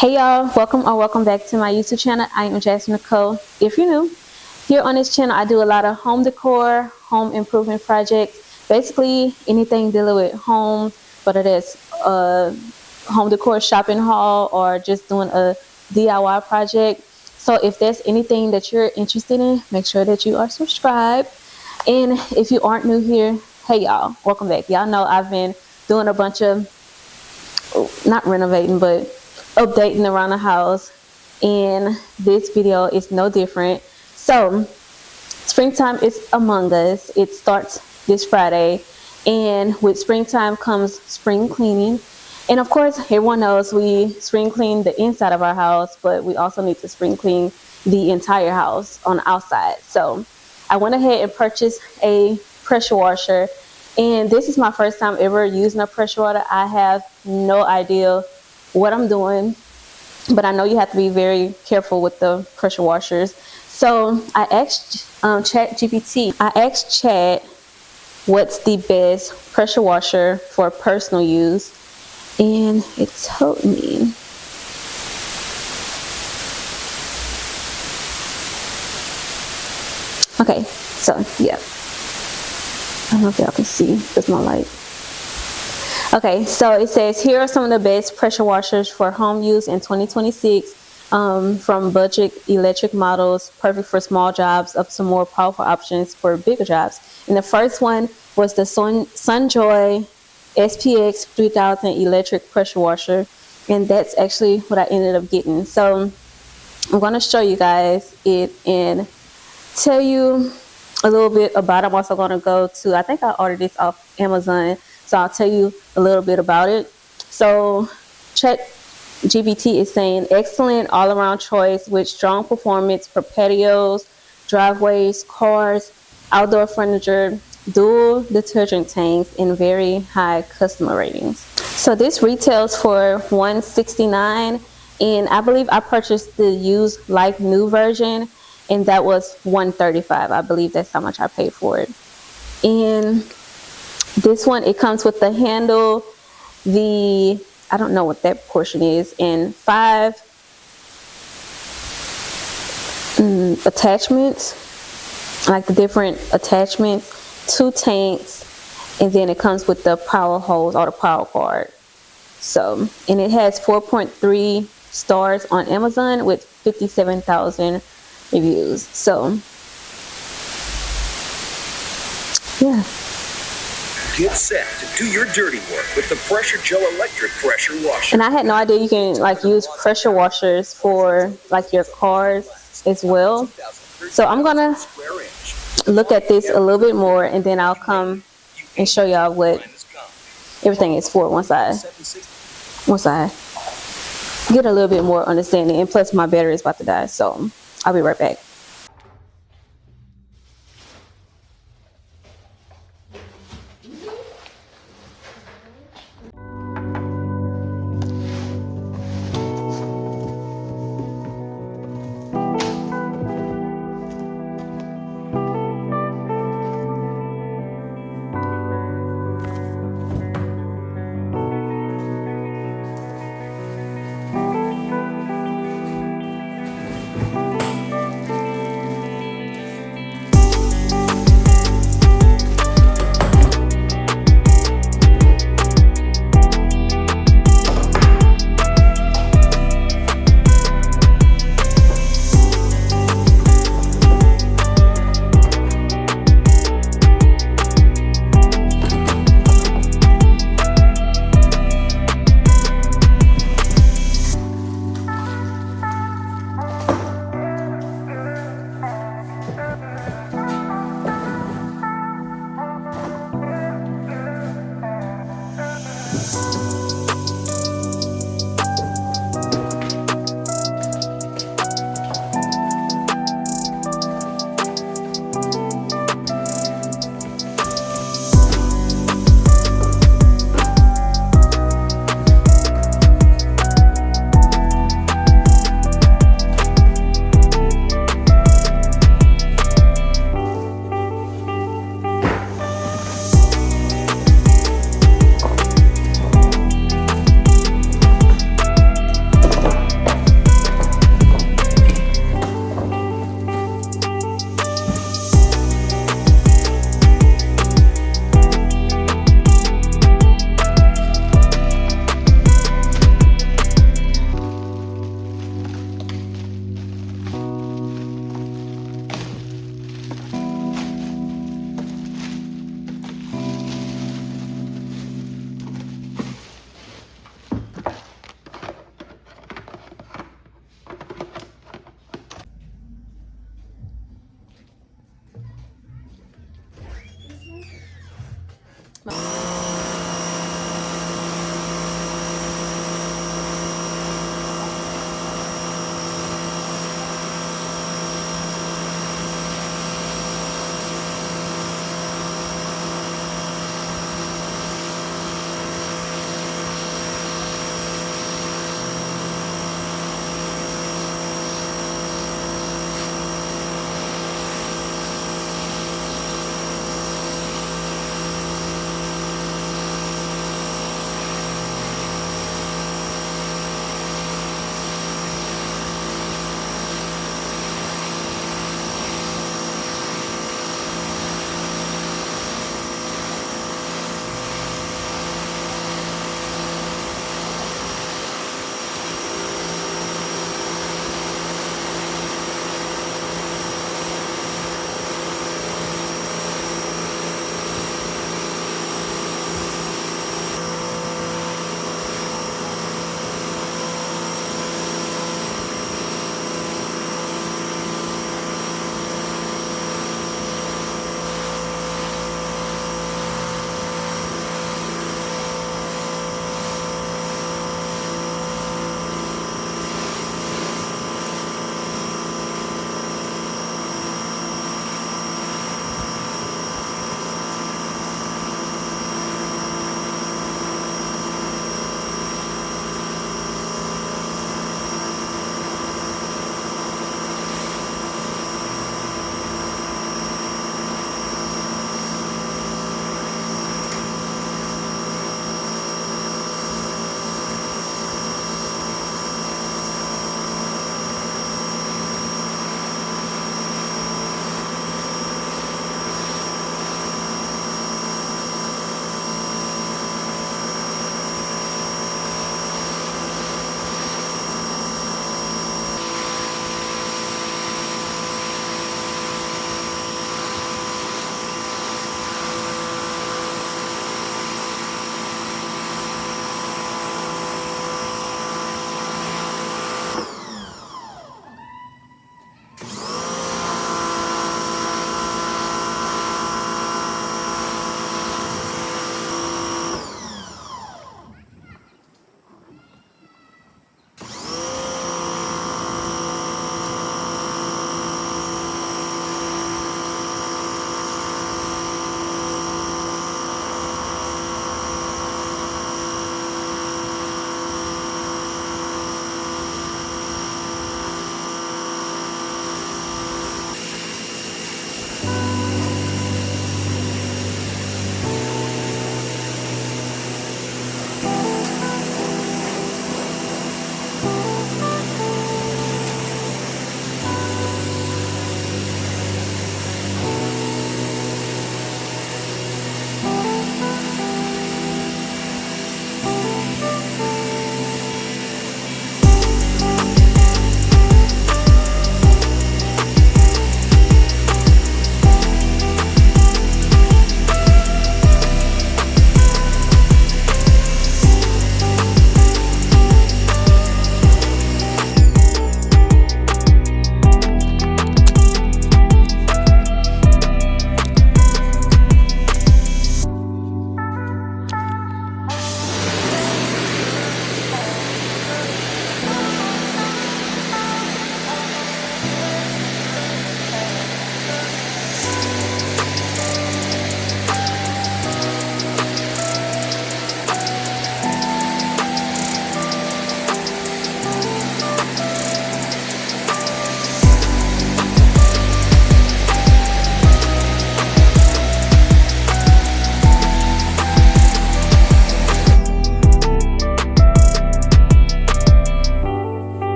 Hey y'all, welcome or welcome back to my YouTube channel. I am Jasmine Nicole. If you're new, here on this channel I do a lot of home decor, home improvement projects, basically anything dealing with home, whether that's a home decor shopping haul or just doing a DIY project. So if there's anything that you're interested in, make sure that you are subscribed. And if you aren't new here, hey y'all, welcome back. Y'all know I've been doing a bunch of, not renovating, but updating around the house, and this video is no different. So springtime is among us. It starts this Friday, and with springtime comes spring cleaning. And of course, everyone knows we spring clean the inside of our house, but we also need to spring clean the entire house on the outside. So I went ahead and purchased a pressure washer, and this is my first time ever using a pressure washer. I have no idea what I'm doing, but I know you have to be very careful with the pressure washers. So I asked ChatGPT. I asked Chat what's the best pressure washer for personal use, and it told me. Okay, so yeah, I don't know if y'all can see because my light. Okay, so it says here are some of the best pressure washers for home use in 2026, from budget electric models, perfect for small jobs, up to more powerful options for bigger jobs. And the first one was the Sunjoy SPX 3000 electric pressure washer, and that's actually what I ended up getting. So I'm going to show you guys it and tell you a little bit about it. I'm also going to go to, I think I ordered this off Amazon, so I'll tell you a little bit about it. So ChatGPT is saying excellent all-around choice with strong performance for patios, driveways, cars, outdoor furniture, dual detergent tanks, and very high customer ratings. So this retails for $169, and I believe I purchased the used like new version, and that was $135. I believe that's how much I paid for it. And this one, it comes with the handle, I don't know what that portion is, and 5 attachments, like the different attachments, 2 tanks, and then it comes with the power hose or the power cord. So, and it has 4.3 stars on Amazon with 57,000 reviews. So, yeah. Get set to do your dirty work with the Pressure Gel electric pressure washer. And I had no idea you can like use pressure washers for like your cars as well. So I'm gonna look at this a little bit more, and then I'll come and show y'all what everything is for once I get a little bit more understanding. And plus my battery is about to die, so I'll be right back.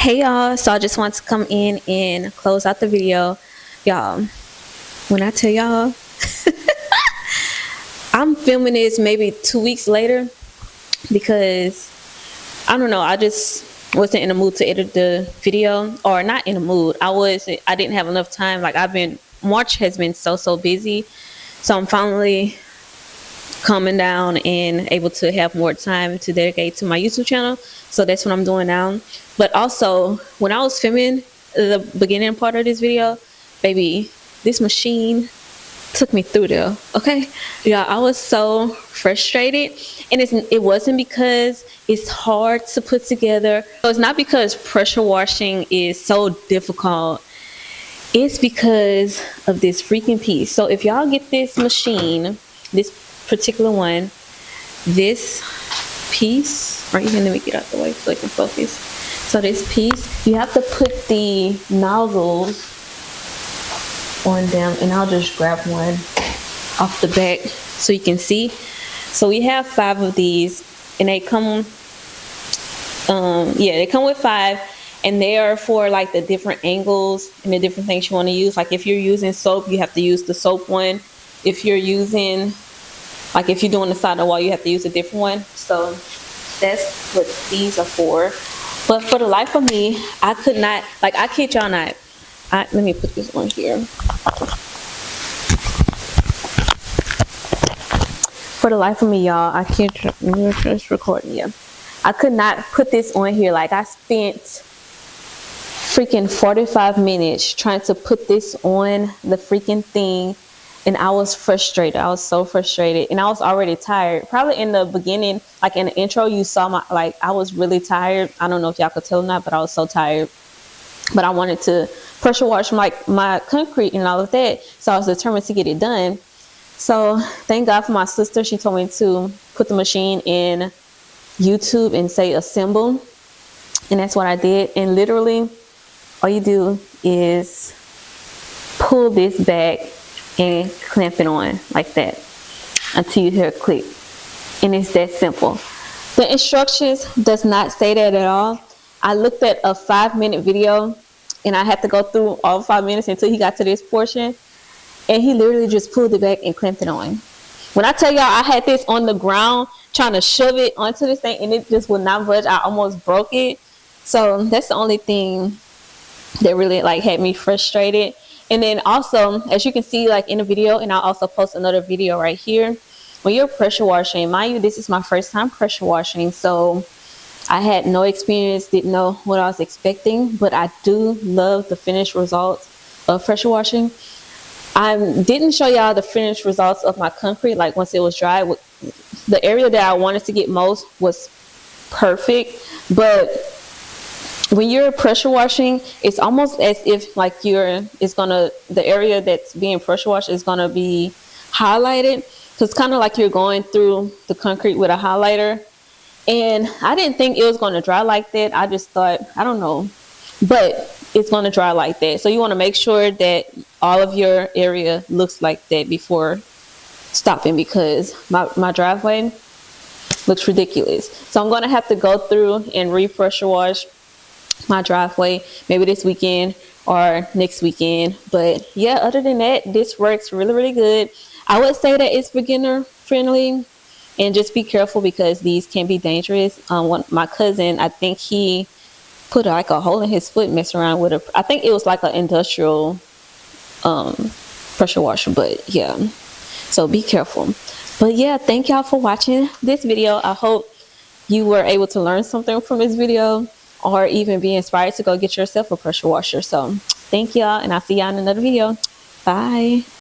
Hey y'all, so I just want to come in and close out the video. Y'all, when I tell y'all, I'm filming this maybe 2 weeks later because I don't know, I just wasn't in the mood to edit the video, or not in the mood. I didn't have enough time. Like March has been so busy. So I'm finally calming down and able to have more time to dedicate to my YouTube channel. So that's what I'm doing now. But also, when I was filming the beginning part of this video, baby, this machine took me through there. Okay, yeah, I was so frustrated, and it wasn't because it's hard to put together. It's not because pressure washing is so difficult. It's because of this freaking piece. So if y'all get this machine, this particular one, this piece, or even let me get out the way so I can focus. So this piece, you have to put the nozzles on them, and I'll just grab one off the back so you can see. So we have 5 of these, and they come they come with 5, and they are for like the different angles and the different things you want to use. Like if you're using soap, you have to use the soap one. If you're using, like if you're doing the side of the wall, you have to use a different one. So that's what these are for. But for the life of me, I could not, like, I kid y'all not, let me put this on here. For the life of me, y'all, I can't just recording. Yeah, I could not put this on here. Like, I spent freaking 45 minutes trying to put this on the freaking thing, and I was frustrated. I was so frustrated, and I was already tired. Probably in the beginning, like in the intro, you saw I was really tired. I don't know if y'all could tell or not, but I was so tired. But I wanted to pressure wash my concrete and all of that, so I was determined to get it done. So thank God for my sister. She told me to put the machine in YouTube and say assemble, and that's what I did. And literally, all you do is pull this back and clamp it on like that until you hear a click, and it's that simple. The instructions does not say that at all. I looked at a 5-minute video, and I had to go through all 5 minutes until he got to this portion, and he literally just pulled it back and clamped it on. When I tell y'all, I had this on the ground trying to shove it onto this thing, and it just would not budge. I almost broke it. So that's the only thing that really like had me frustrated. And then also, as you can see, like in the video, and I'll also post another video right here, when you're pressure washing, mind you, this is my first time pressure washing, so I had no experience, didn't know what I was expecting, but I do love the finished results of pressure washing. I didn't show y'all the finished results of my concrete, like once it was dry. The area that I wanted to get most was perfect, but when you're pressure washing, it's almost as if like the area that's being pressure washed is gonna be highlighted. So it's kind of like you're going through the concrete with a highlighter. And I didn't think it was gonna dry like that. I just thought, I don't know, but it's gonna dry like that. So you wanna make sure that all of your area looks like that before stopping, because my driveway looks ridiculous. So I'm gonna have to go through and re-pressure wash my driveway maybe this weekend or next weekend. But yeah, other than that, this works really good. I would say that it's beginner friendly, and just be careful because these can be dangerous. My cousin, I think he put like a hole in his foot messing around with I think it was like an industrial pressure washer, but yeah, so be careful. But yeah, thank y'all for watching this video. I hope you were able to learn something from this video, or even be inspired to go get yourself a pressure washer. So thank y'all, and I'll see y'all in another video. Bye.